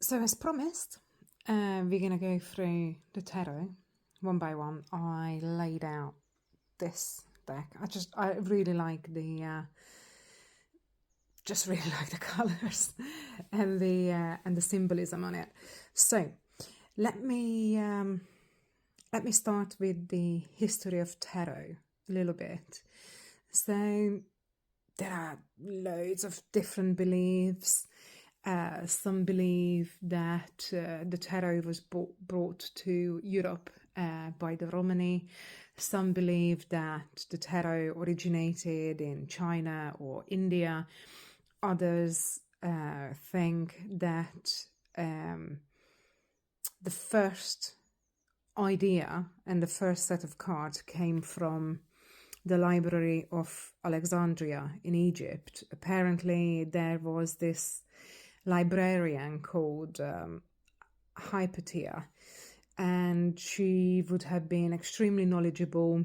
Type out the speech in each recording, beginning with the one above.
So as promised, we're going to go through the tarot one by one. I laid out this deck. I really like just really like the colors and the symbolism on it. So let me start with the history of tarot a little bit. So there are loads of different beliefs. Some believe that the tarot was brought to Europe by the Romani. Some believe that the tarot originated in China or India. Others think that the first idea and the first set of cards came from the Library of Alexandria in Egypt. Apparently, there was this librarian called Hypatia, and she would have been extremely knowledgeable,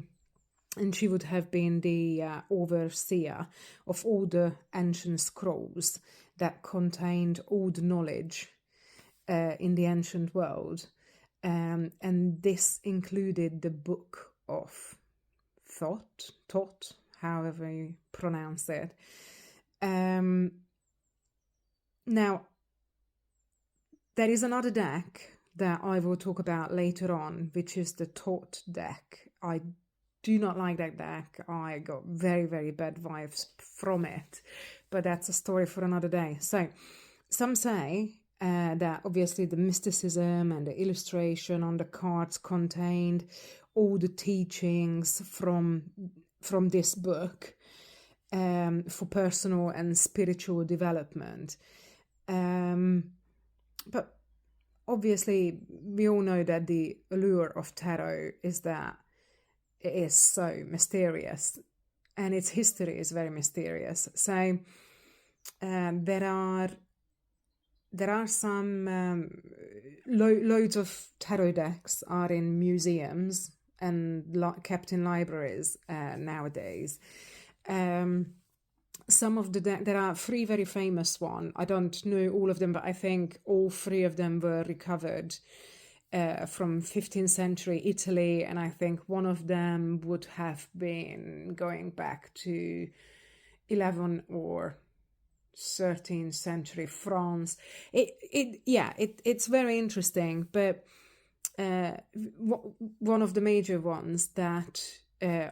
and she would have been the overseer of all the ancient scrolls that contained all the knowledge in the ancient world. And this included the Book of Thought, however you pronounce it. Now, there is another deck that I will talk about later on, which is the Thought deck. I do not like that deck. I got very, very bad vibes from it, but that's a story for another day. So some say that obviously the mysticism and the illustration on the cards contained all the teachings from this book for personal and spiritual development. But obviously, we all know that the allure of tarot is that it is so mysterious, and its history is very mysterious. So there are some loads of tarot decks are in museums and kept in libraries nowadays. Some of there are three very famous ones. I don't know all of them, but I think all three of them were recovered from 15th century Italy, and I think one of them would have been going back to 11th or 13th century France. It's very interesting, but one of the major ones that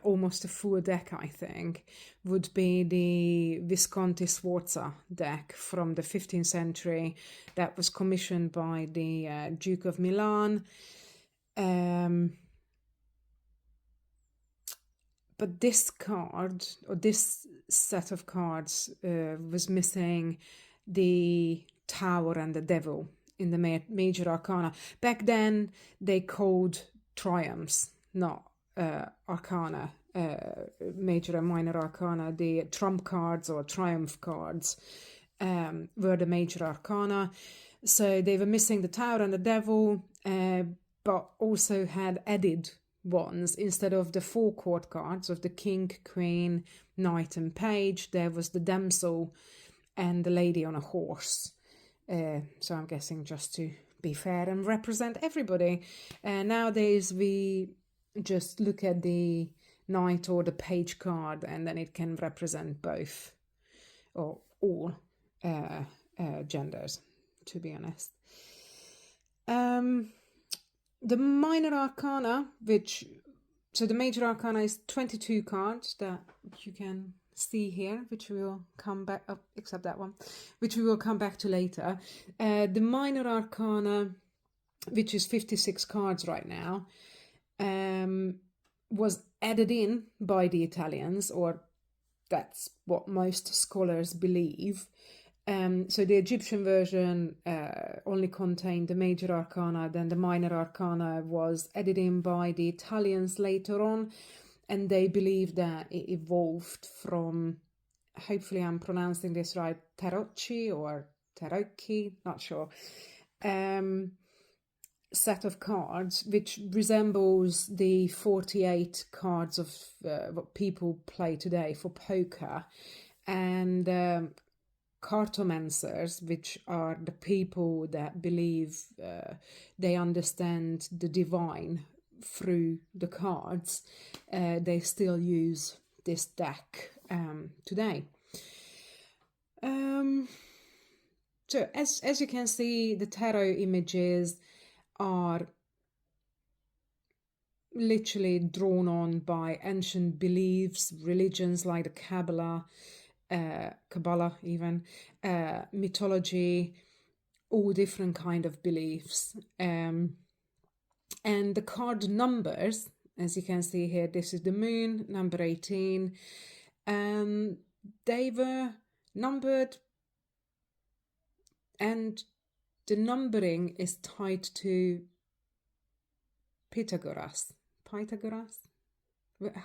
almost a full deck, I think, would be the Visconti Sforza deck from the 15th century that was commissioned by the Duke of Milan. But this card, or this set of cards, was missing the Tower and the Devil in the major arcana. Back then, they called triumphs, not arcana, major and minor arcana. The trump cards or triumph cards were the major arcana. So they were missing the Tower and the Devil, but also had added ones. Instead of the four court cards of the King, Queen, Knight and Page, there was the Damsel and the Lady on a Horse. So I'm guessing just to be fair and represent everybody. Nowadays we just look at the Knight or the Page card, and then it can represent both or all genders, to be honest. The minor arcana, so the major arcana is 22 cards that you can see here, which we will come back up, except that one, which we will come back to later. The minor arcana, which is 56 cards right now, was added in by the Italians, or that's what most scholars believe. So the Egyptian version only contained the major arcana, then the minor arcana was added in by the Italians later on, and they believe that it evolved from, hopefully I'm pronouncing this right, Tarocchi or Tarocchi, not sure, set of cards, which resembles the 48 cards of what people play today for poker. And cartomancers, which are the people that believe they understand the divine through the cards, they still use this deck today. So as you can see, the tarot images are literally drawn on by ancient beliefs, religions like the Kabbalah even, mythology, all different kind of beliefs. And the card numbers, as you can see here, this is the moon, number 18. They were numbered, and the numbering is tied to Pythagoras,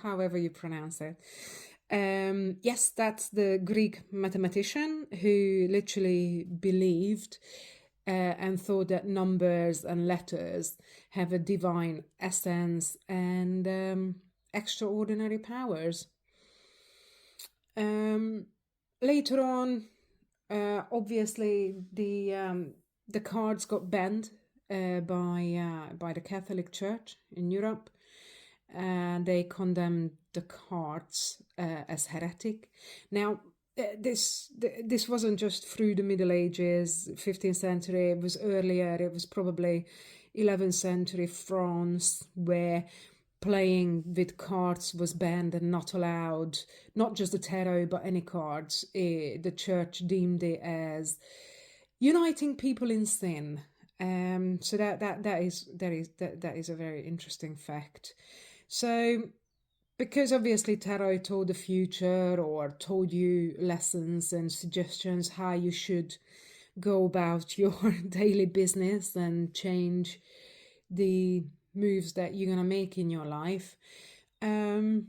however you pronounce it. Yes, that's the Greek mathematician who literally believed and thought that numbers and letters have a divine essence and extraordinary powers. Later on, obviously, the cards got banned by the Catholic Church in Europe. They condemned the cards as heretic. Now, this wasn't just through the Middle Ages, 15th century. It was earlier. It was probably 11th century France, where playing with cards was banned and not allowed. Not just the tarot, but any cards. The church deemed it as uniting people in sin. So that is a very interesting fact. So, because obviously tarot told the future or told you lessons and suggestions how you should go about your daily business and change the moves that you're gonna make in your life, the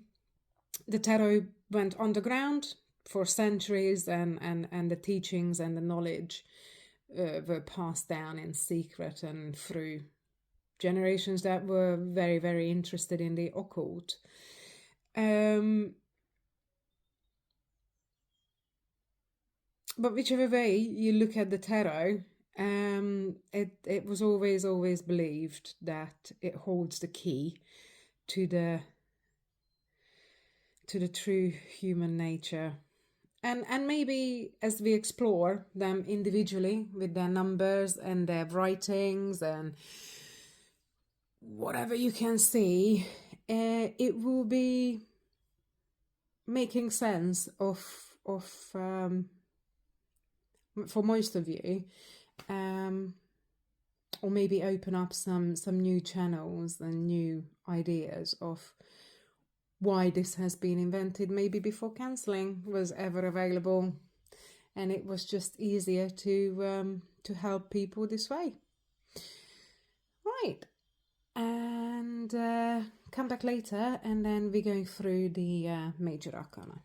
tarot went underground for centuries, and the teachings and the knowledge were passed down in secret and through generations that were very, very interested in the occult. But whichever way you look at the tarot, it was always believed that it holds the key to the true human nature. And maybe as we explore them individually with their numbers and their writings and whatever you can see, it will be making sense of for most of you, or maybe open up some new channels and new ideas of why this has been invented, maybe before cancelling was ever available, and it was just easier to help people this way. Right, and come back later, and then we're going through the major arcana.